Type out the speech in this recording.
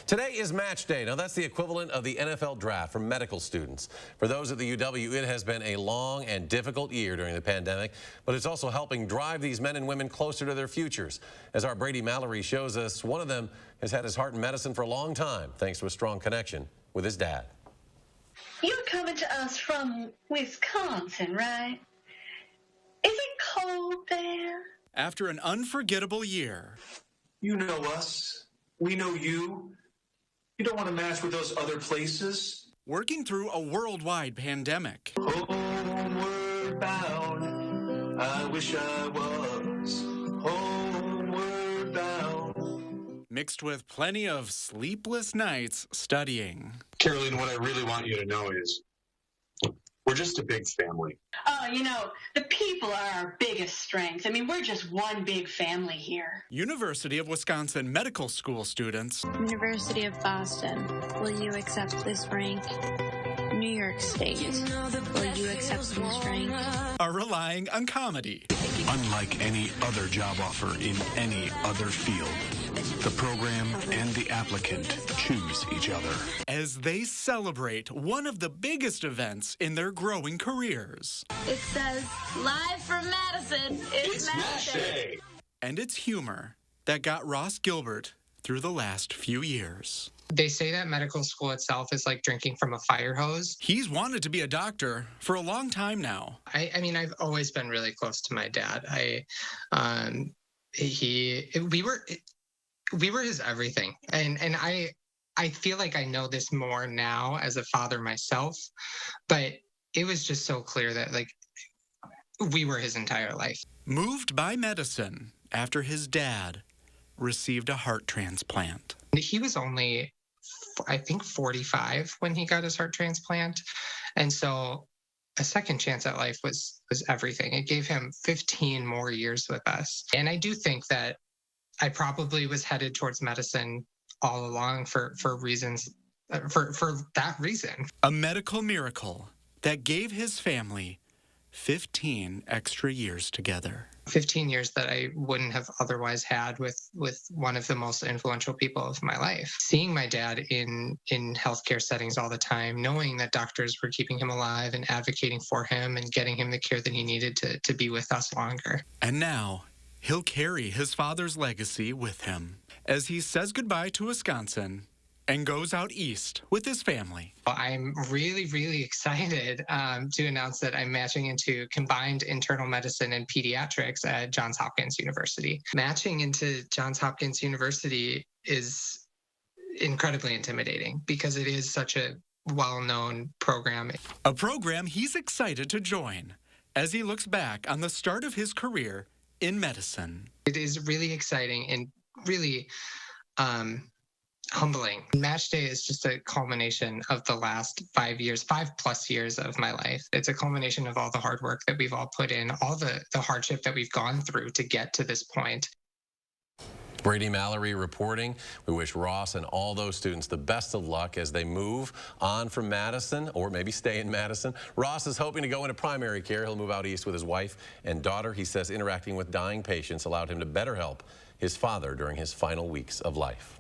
Today is match day. Now, that's the equivalent of the NFL draft for medical students. For those at the UW, it has been a long and difficult year during the pandemic, but it's also helping drive these men and women closer to their futures. As our Brady Mallory shows us, one of them has had his heart in medicine for a long time, thanks to a strong connection with his dad. You're coming to us from Wisconsin, right? Is it cold there? After an unforgettable year. You know us. We know you. You don't want to match with those other places. Working through a worldwide pandemic. Homeward bound, I wish I was homeward bound. Mixed with plenty of sleepless nights studying. Caroline, what I really want you to know is we're just a big family. Oh, you know, the people are our biggest strength. I mean, we're just one big family here. University of Wisconsin medical school students. University of Boston, will you accept this rank? New York State, will you accept this rank? Are relying on comedy. Unlike any other job offer in any other field, the program and the applicant choose each other. As they celebrate one of the biggest events in their growing careers. It says, live from Madison, it's Match Day. And it's humor that got Ross Gilbert through the last few years. They say that medical school itself is like drinking from a fire hose. He's wanted to be a doctor for a long time now. I mean, I've always been really close to my dad. We were his everything. And I feel like I know this more now as a father myself, but it was just so clear that like we were his entire life. Moved by medicine after his dad received a heart transplant. He was only, I think, 45 when he got his heart transplant. And so a second chance at life was everything. It gave him 15 more years with us. And I do think that I probably was headed towards medicine all along for reasons, for that reason. A medical miracle that gave his family 15 extra years together. 15 years that I wouldn't have otherwise had with one of the most influential people of my life. Seeing my dad in healthcare settings all the time, knowing that doctors were keeping him alive and advocating for him and getting him the care that he needed to be with us longer. And now he'll carry his father's legacy with him as he says goodbye to Wisconsin and goes out east with his family. I'm really, really excited to announce that I'm matching into combined internal medicine and pediatrics at Johns Hopkins University. Matching into Johns Hopkins University is incredibly intimidating because it is such a well-known program. A program he's excited to join as he looks back on the start of his career in medicine. It is really exciting and really humbling. Match Day is just a culmination of the last 5+ years of my life. It's a culmination of all the hard work that we've all put in, all the hardship that we've gone through to get to this point. Brady Mallory reporting. We wish Ross and all those students the best of luck as they move on from Madison or maybe stay in Madison. Ross is hoping to go into primary care. He'll move out east with his wife and daughter. He says interacting with dying patients allowed him to better help his father during his final weeks of life.